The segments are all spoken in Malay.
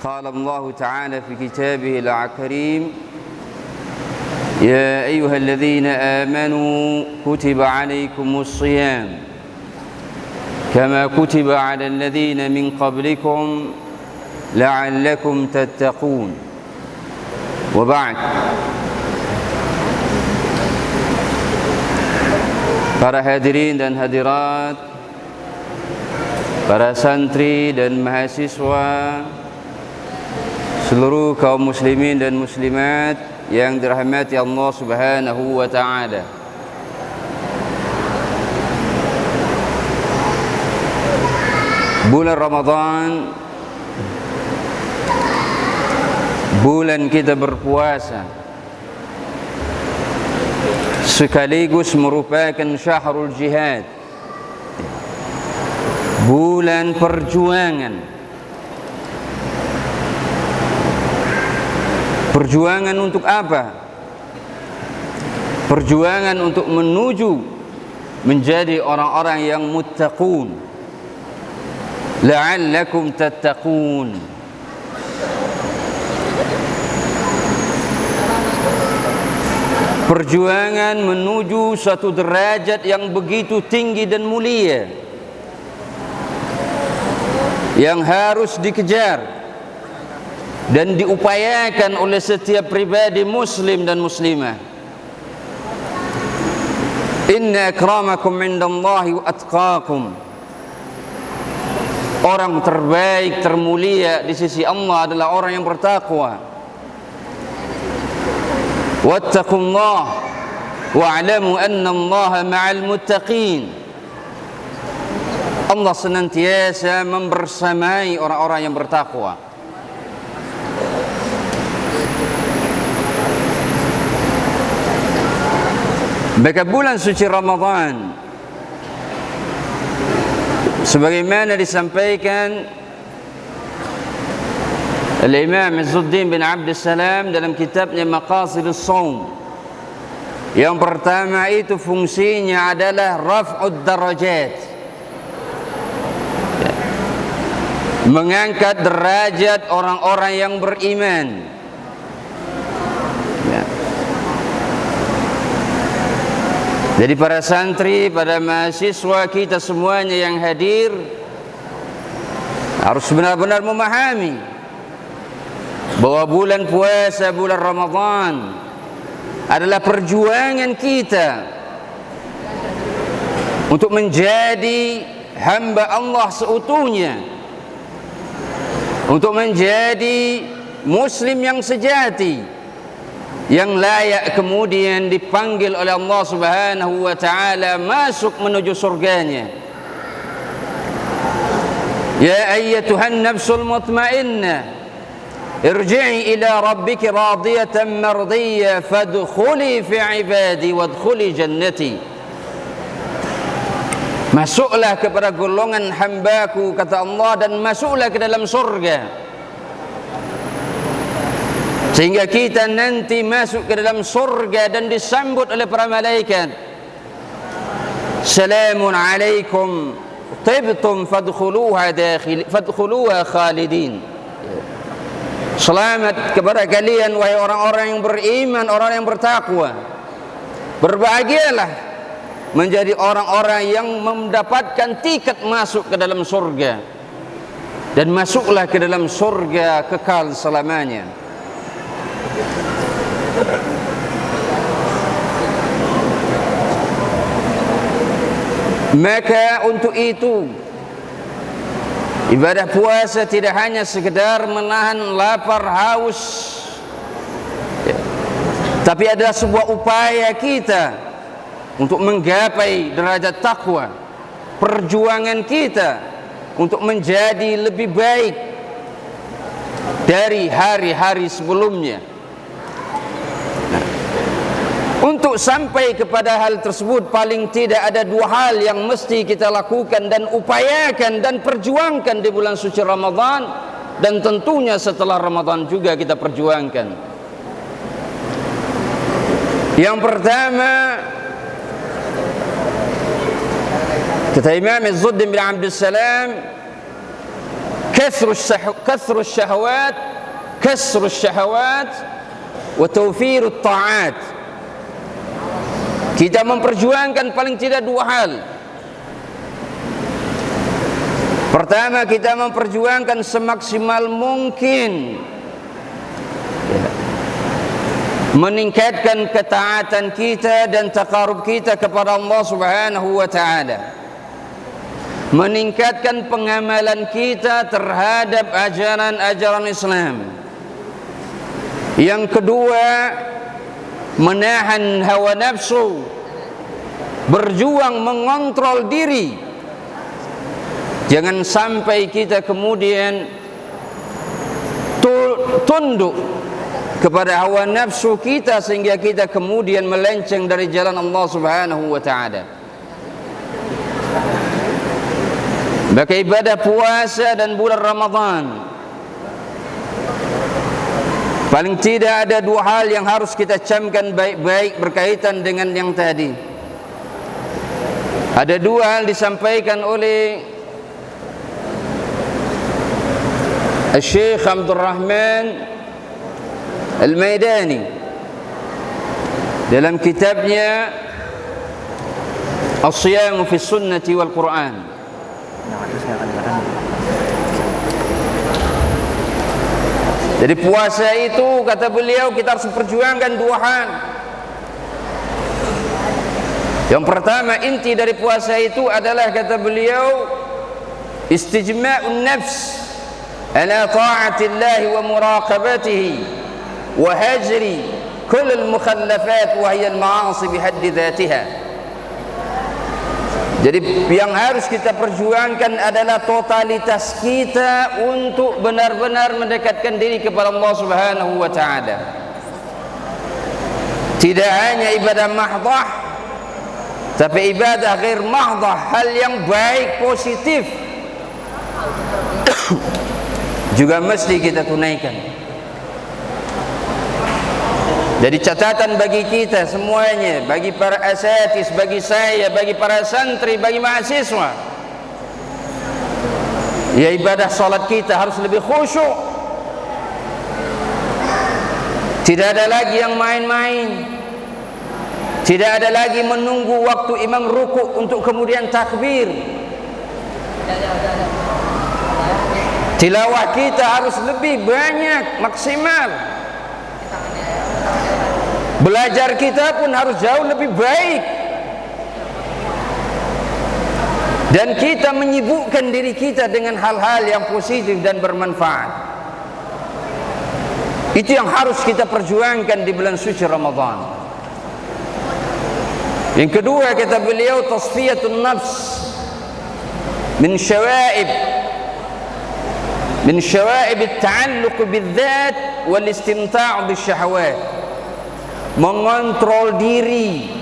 قال الله تعالى في كتابه الكريم: يا أيها الذين آمنوا كتب عليكم الصيام كما كتب على الذين من قبلكم لعلكم تتقون. وبعد. Para hadirin dan hadirat, para santri dan mahasiswa, seluruh kaum muslimin dan muslimat yang dirahmati Allah Subhanahu wa taala. Bulan Ramadan, bulan kita berpuasa, sekaligus merupakan syahrul jihad, bulan perjuangan. Perjuangan untuk apa? Perjuangan untuk menuju menjadi orang-orang yang muttaqun. La'allakum tattaqun. Perjuangan menuju suatu derajat yang begitu tinggi dan mulia, yang harus dikejar dan diupayakan oleh setiap pribadi muslim dan muslimah. Inna akramakum indallahi wa atqakum. Orang terbaik, termulia di sisi Allah adalah orang yang bertakwa. Wattaqullah wa'lamu anna Allaha ma'al muttaqin. Allah senantiasa membersamai orang-orang yang bertakwa. Maka bulan suci Ramadan, sebagaimana disampaikan Al-Imam Izzuddin bin Abdus Salam dalam kitabnya Maqasidus Shaum, yang pertama itu fungsinya adalah raf'ud darajat, mengangkat derajat orang-orang yang beriman. Jadi para santri, para mahasiswa kita semuanya yang hadir harus benar-benar memahami bahwa bulan puasa, bulan Ramadan adalah perjuangan kita untuk menjadi hamba Allah seutuhnya, untuk menjadi muslim yang sejati, yang layak kemudian dipanggil oleh Allah Subhanahu wa taala masuk menuju surganya. Ya ayyatuhan nafsul mutmainnah, irji'i ila rabbiki radiyatan mardiyah fadkhuli fi ibadi wadkhuli jannati. Masuklah kepada golongan hambaku, kata Allah, dan masuklah ke dalam surga, sehingga kita nanti masuk ke dalam surga dan disambut oleh para malaikat. Salamun alaikum tibtum fadkhuluha khalidin. Selamat kepada kalian wahai orang-orang yang beriman, orang yang bertakwa. Berbahagialah menjadi orang-orang yang mendapatkan tiket masuk ke dalam surga, dan masuklah ke dalam surga kekal selamanya. Maka untuk itu ibadah puasa tidak hanya sekedar menahan lapar haus, tapi adalah sebuah upaya kita untuk menggapai derajat takwa, perjuangan kita untuk menjadi lebih baik dari hari-hari sebelumnya. Untuk sampai kepada hal tersebut, paling tidak ada dua hal yang mesti kita lakukan dan upayakan dan perjuangkan di bulan suci Ramadan, dan tentunya setelah Ramadan juga kita perjuangkan. Yang pertama, kata Imam Izzuddin bin Abdus Salam, kasru syahwat wa tawfirut ta'at. Kita memperjuangkan paling tidak dua hal. Pertama, kita memperjuangkan semaksimal mungkin meningkatkan ketaatan kita dan taqarrub kita kepada Allah Subhanahu wa ta'ala, meningkatkan pengamalan kita terhadap ajaran-ajaran Islam. Yang kedua, menahan hawa nafsu, berjuang mengontrol diri. Jangan sampai kita kemudian tunduk kepada hawa nafsu kita sehingga kita kemudian melenceng dari jalan Allah Subhanahu wa ta'ala. Maka ibadah puasa dan bulan Ramadan, paling tidak ada dua hal yang harus kita camkan baik-baik berkaitan dengan yang tadi. Ada dua hal disampaikan oleh Syekh Abdul Rahman Al-Maidani dalam kitabnya As-Siyamu fi Sunnati wal Quran. Jadi puasa itu, kata beliau, kita harus perjuangkan dua hal. Yang pertama, inti dari puasa itu adalah, kata beliau, istijma'un nafs ala ta'atillahi wa muraqabatihi wa hajri kull al-mukhallafat wa hiya al-ma'asi bihaddi dhatiha. Jadi yang harus kita perjuangkan adalah totalitas kita untuk benar-benar mendekatkan diri kepada Allah Subhanahu wa ta'ala. Tidak hanya ibadah mahdah, tapi ibadah ghair mahdah, hal yang baik, positif juga mesti kita tunaikan. Jadi catatan bagi kita semuanya, bagi para asatis, bagi saya, bagi para santri, bagi mahasiswa, ya ibadah salat kita harus lebih khusyuk. Tidak ada lagi yang main-main. Tidak ada lagi menunggu waktu imam rukuk untuk kemudian takbir. Tilawah kita harus lebih banyak, maksimal. Belajar kita pun harus jauh lebih baik. Dan kita menyibukkan diri kita dengan hal-hal yang positif dan bermanfaat. Itu yang harus kita perjuangkan di bulan suci Ramadan. Yang kedua, kata beliau, tasfiyatun nafs min syawa'ib at-ta'alluq bil-dzat wal istimta' bisyahawat. Mengontrol diri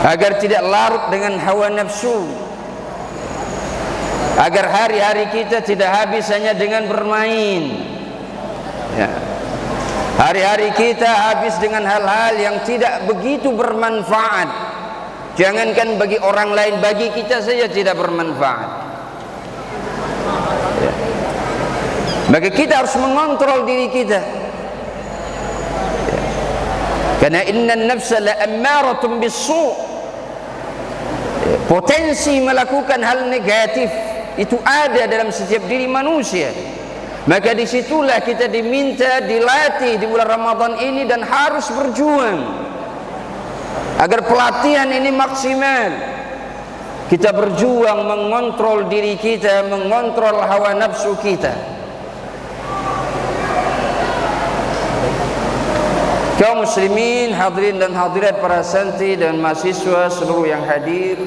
agar tidak larut dengan hawa nafsu, agar hari-hari kita tidak habis hanya dengan bermain, ya. Hari-hari kita habis dengan hal-hal yang tidak begitu bermanfaat. Jangankan bagi orang lain, bagi kita saja tidak bermanfaat, ya. Maka kita harus mengontrol diri kita, ya. Karena innan nafsa la ammaratun bis-su', ya. Potensi melakukan hal negatif itu ada dalam setiap diri manusia. Maka disitulah kita diminta, dilatih di bulan Ramadan ini, dan harus berjuang agar pelatihan ini maksimal. Kita berjuang mengontrol diri kita, mengontrol hawa nafsu kita. Kaum muslimin, hadirin dan hadirat, para santri dan mahasiswa seluruh yang hadir,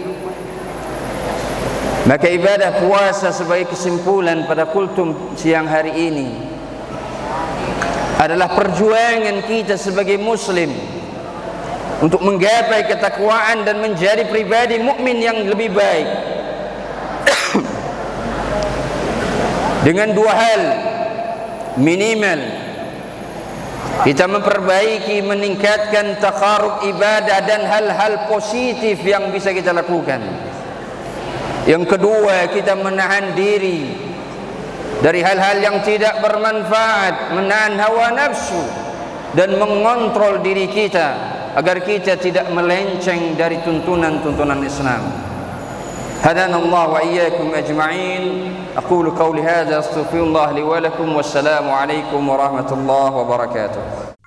maka ibadah puasa sebagai kesimpulan pada kultum siang hari ini adalah perjuangan kita sebagai muslim untuk menggapai ketakwaan dan menjadi pribadi mukmin yang lebih baik. Dengan dua hal minimal, kita memperbaiki, meningkatkan taqarrub ibadah dan hal-hal positif yang bisa kita lakukan. Yang kedua, kita menahan diri dari hal-hal yang tidak bermanfaat, menahan hawa nafsu dan mengontrol diri kita agar kita tidak melenceng dari tuntunan-tuntunan Islam. Hadana Allah wa iyyakum ajma'in. Aqulu qawli hadza astaghfirullah li wa lakum. Wassalamu alaikum warahmatullahi wabarakatuh.